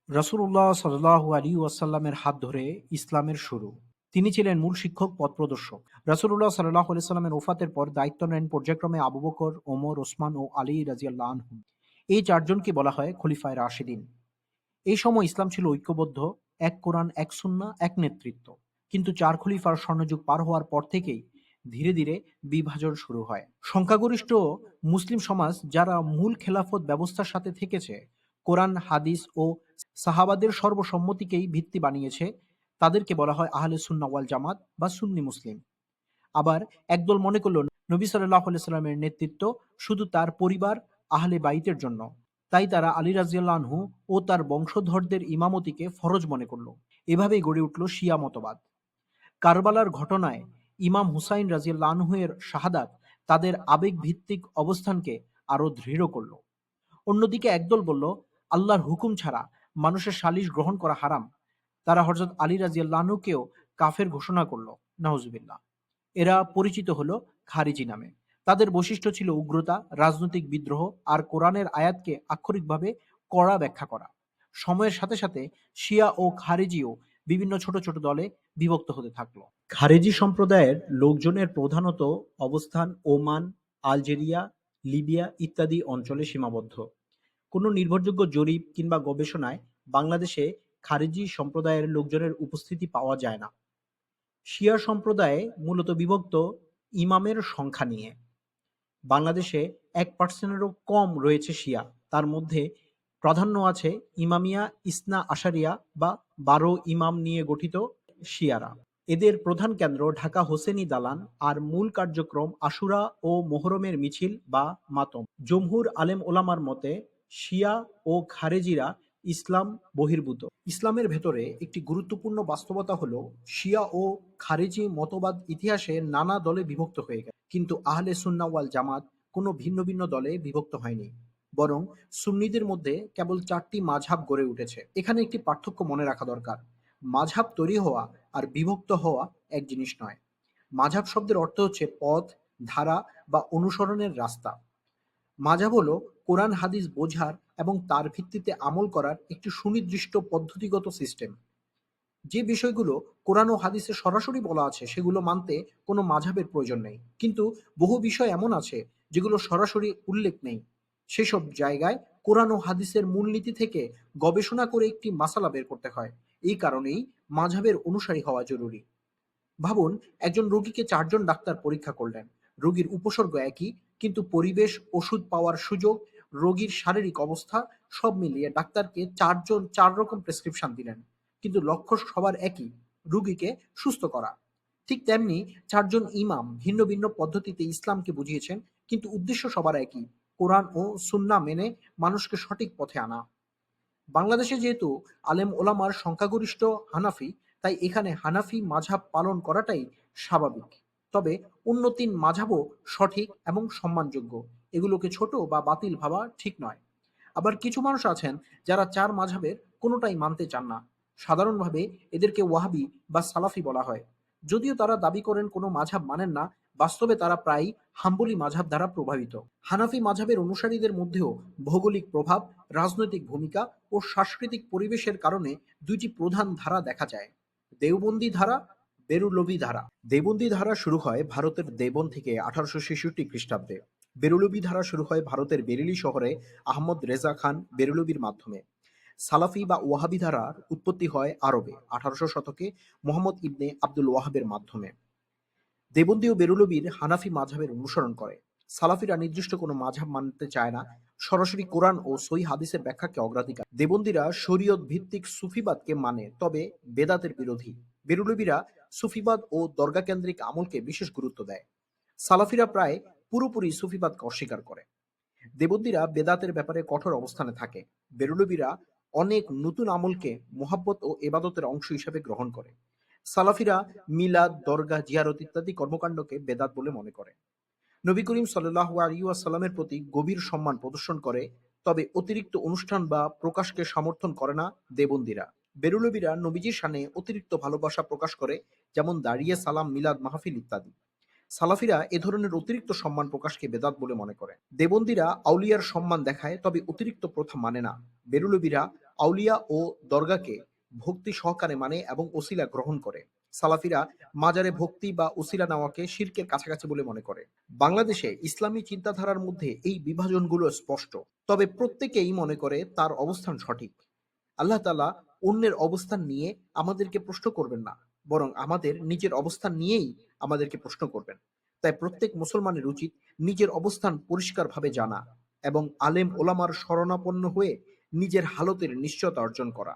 রাসূলুল্লাহ সাল্লাল্লাহু আলাইহি ওয়াসাল্লামের হাত ধরে ইসলামের শুরু। তিনি ছিলেন মূল শিক্ষক, পথপ্রদর্শক। রাসূলুল্লাহ সাল্লাল্লাহু আলাইহি সাল্লামের ওফাতের পর দায়িত্ব নেন পর্যায়ক্রমে আবু বকর, ওমর, ওসমান ও আলী রাদিয়াল্লাহু আনহুম। এই চারজনকে বলা হয় খলিফায়ে রাশিদিন। এই সময় ইসলাম ছিল ঐক্যবদ্ধ, এক কোরআন, এক সুন্নাহ, এক নেতৃত্ব। কিন্তু চার খলিফার স্বর্ণযুগ পার হওয়ার পর থেকেই ধীরে ধীরে বিভাজন শুরু হয়। সংখ্যাগরিষ্ঠ মুসলিম সমাজ যারা মূল খেলাফত ব্যবস্থার সাথে থেকেছে, কোরআন, হাদিস ও সাহাবাদের সর্বসম্মতিকেই ভিত্তি বানিয়েছে, তাদেরকে বলা হয় আহলে সুন্নাহ ওয়াল জামাত বা সুন্নি মুসলিম। আবার একদল মনে করল নবী সাল্লাল্লাহু আলাইহি সাল্লামের নেতৃত্ব শুধু তার পরিবার, আহলে বাইতের জন্য। তাই তারা আলী রাদিয়াল্লাহু আনহু ও তার বংশধরদের ইমামতিকে ফরজ মনে করল। এভাবেই গড়ে উঠল শিয়া মতবাদ। কারবালার ঘটনায় ইমাম হুসাইন রাদিয়াল্লাহু আনহু এর শাহাদাত তাদের আবেগভিত্তিক অবস্থানকে আরো দৃঢ় করল। অন্যদিকে একদল বলল, আল্লাহর হুকুম ছাড়া মানুষের সালিশ গ্রহণ করা হারাম। তারা হযরত আলী রাদিয়াল্লাহু আনহুকেও কাফের ঘোষণা করল। নাউজুবিল্লাহ। এরা পরিচিত হলো খারিজি নামে। তাদের বৈশিষ্ট্য ছিল উগ্রতা, রাজনৈতিক বিদ্রোহ আর কোরআনের আয়াতকে আক্ষরিকভাবে কড়া ব্যাখ্যা করা। সময়ের সাথে সাথে শিয়া ও খারিজিও বিভিন্ন ছোট ছোট দলে বিভক্ত হতে থাকলো। খারেজি সম্প্রদায়ের লোকজনের প্রধানত অবস্থান ওমান, আলজেরিয়া, লিবিয়া ইত্যাদি অঞ্চলে সীমাবদ্ধ। কোনো নির্ভরযোগ্য জরিপ কিংবা গবেষণায় বাংলাদেশে খারেজি সম্প্রদায়ের লোকজনের উপস্থিতি পাওয়া যায় না। শিয়া সম্প্রদায়ে মূলত বিভক্ত ইমামের সংখ্যা নিয়ে। বাংলাদেশে 1% কম রয়েছে শিয়া। তার মধ্যে প্রাধান্য আছে ইমামিয়া ইসনা আশারিয়া বা 12 ইমাম নিয়ে গঠিত শিয়ারা। এদের প্রধান কেন্দ্র ঢাকা হোসেনি দালান আর মূল কার্যক্রম আশুরা ও মোহরমের মিছিল বা মাতম। জমহুর আলেম ওলামার মতে শিয়া ও খারেজিরা ইসলাম বহির্ভূত। ইসলামের ভেতরে একটি গুরুত্বপূর্ণ বাস্তবতা হলো শিয়া ও খারেজি মতবাদ ইতিহাসে নানা দলে বিভক্ত হয়ে গেছে, কিন্তু আহলে সুন্নাহ ওয়াল জামাত কোনো ভিন্ন ভিন্ন দলে বিভক্ত হয়নি, বরং সুন্নিদের মধ্যে কেবল 4টি মাযহাব গড়ে উঠেছে। এখানে একটি পার্থক্য মনে রাখা দরকার। মাযহাব তৈরি হওয়া আর বিভক্ত হওয়া এক জিনিস নয়। মাযহাব শব্দের অর্থ হচ্ছে পথ, ধারা বা অনুসরণের রাস্তা। মাযহাব হলো কোরআন হাদিস বোঝার এবং তার ভিত্তিতে আমল করার একটি সুনির্দিষ্ট পদ্ধতিগত সিস্টেম। যে বিষয়গুলো কোরআন ও হাদিসে সরাসরি বলা আছে সেগুলো মানতে কোনো মাযহাবের প্রয়োজন নেই। কিন্তু বহু বিষয় এমন আছে যেগুলো সরাসরি উল্লেখ নেই। সেসব জায়গায় কোরআন ও হাদিসের মূলনীতি থেকে গবেষণা করে একটি মাসালা বের করতে হয়। এই কারণেই মাযহাবের অনুসারী হওয়া জরুরি। ভাবুন, একজন রোগীকে 4 জন ডাক্তার পরীক্ষা করলেন। রোগীর উপসর্গ একই, কিন্তু পরিবেশ, ওষুধ পাওয়ার সুযোগ, রোগীর শারীরিক অবস্থা সব মিলিয়ে ডাক্তারকে 4 জন 4 রকম প্রেসক্রিপশন দিলেন। কিন্তু লক্ষ্য সবার একই, রোগীকে সুস্থ করা। ঠিক তেমনি 4 জন ইমাম ভিন্ন ভিন্ন পদ্ধতিতে ইসলামকে বুঝিয়েছেন, কিন্তু উদ্দেশ্য সবার একই, কোরআন ও সুন্নাহ মেনে মানুষকে সঠিক পথে আনা। বাংলাদেশে যেহেতু আলেম ওলামার সংখ্যাগরিষ্ঠ হানাফি, তাই এখানে হানাফি মাযহাব পালন করাটাই স্বাভাবিক। তবে অন্য 3 মাযহাবও সঠিক এবং সম্মানযোগ্য। এগুলোকে ছোট বা বাতিল ভাবা ঠিক নয়। আবার কিছু মানুষ আছেন যারা 4 মাযহাবের কোনোটাই মানতে চান না। সাধারণভাবে এদেরকে ওয়াহাবি বা সালাফি বলা হয়। যদিও তারা দাবি করেন কোনো মাযহাব মানেন না, বাস্তবে তারা প্রায়ই হাম্বলি মাযহাব দ্বারা প্রভাবিত। হানাফি মাযহাবের অনুসারীদের মধ্যেও ভৌগোলিক প্রভাব, রাজনৈতিক ভূমিকা ও সাংস্কৃতিক পরিবেশের কারণে 2টি প্রধান ধারা দেখা যায়: দেওবন্দি ধারা, বেরলভী ধারা। দেওবন্দি ধারা শুরু হয় ভারতের দেবন থেকে 1866 খ্রিস্টাব্দে। বেরলভী ধারা শুরু হয় ভারতের বেরেলি শহরে আহমদ রেজা খান বেরলভীর মাধ্যমে। সালাফি বা ওয়াহাবি ধারার উৎপত্তি হয় আরবে 1800 শতকে মোহাম্মদ ইবনে আব্দুল ওয়াহাবের মাধ্যমে। দেবন্দি ও বেরলভীর হানাফি মাযহাবের অনুসরণ করে। সালাফিরা নির্দিষ্ট কোনো মাযহাব মানতে চায় না, সরাসরি কোরআন ও সহিহ হাদিসের ব্যাখ্যাকে অগ্রাধিকার। দেবন্দিরা শরীয়ত ভিত্তিক সুফিবাদকে মানে, তবে বেদাতের বিরোধী। বেরলভীরা সুফিবাদ ও দরগা কেন্দ্রিক আমলকে বিশেষ গুরুত্ব দেয়। সালাফিরা প্রায় পুরোপুরি সুফিবাদকে অস্বীকার করে। দেবন্দিরা বেদাতের ব্যাপারে কঠোর অবস্থানে থাকে। বেরলভীরা অনেক নতুন আমলকে মোহাব্বত ও এবাদতের অংশ হিসেবে গ্রহণ করে। সালাফিরা মিলাদ, দরগা, জিয়ারত ইত্যাদি কর্মকাণ্ডকে বেদাত বলে মনে করে। নবী করিম সাল্লাল্লাহু আলাইহি ওয়াসাল্লামের প্রতি গভীর সম্মান প্রদর্শন করে, তবে অতিরিক্ত অনুষ্ঠান বা প্রকাশকে সমর্থন করে না দেবন্দিরা। বেরলভীরা নবীজির শানে অতিরিক্ত ভালোবাসা প্রকাশ করে, যেমন দাঁড়িয়ে সালাম, মিলাদ মাহফিল ইত্যাদি। সালাফিরা এ ধরনের অতিরিক্ত সম্মান প্রকাশকে বেদাত বলে মনে করে। দেবন্দিরা আউলিয়ার সম্মান দেখায়, তবে অতিরিক্ত প্রথা মানে না। বেরলভীরা আউলিয়া ও দরগাকে ভক্তি সহকারে মানে এবং ওসিলা গ্রহণ করে। সালাফিরা মাজারে ভক্তি বা ওসিলা নেওয়াকে শিরকের কাছাকাছি বলে মনে করে। বাংলাদেশে ইসলামী চিন্তাধারার মধ্যে এই বিভাজনগুলো স্পষ্ট, তবে প্রত্যেকেই মনে করে তার অবস্থান সঠিক। আল্লাহ তাআলা অন্যের অবস্থান নিয়ে আমাদেরকে প্রশ্ন করবেন না, বরং আমাদের নিজের অবস্থান নিয়েই আমাদেরকে প্রশ্ন করবেন। তাই প্রত্যেক মুসলমানের উচিত নিজের অবস্থান পরিষ্কারভাবে জানা এবং আলেম ওলামার শরণাপন্ন হয়ে নিজের হালতের নিশ্চয়তা অর্জন করা।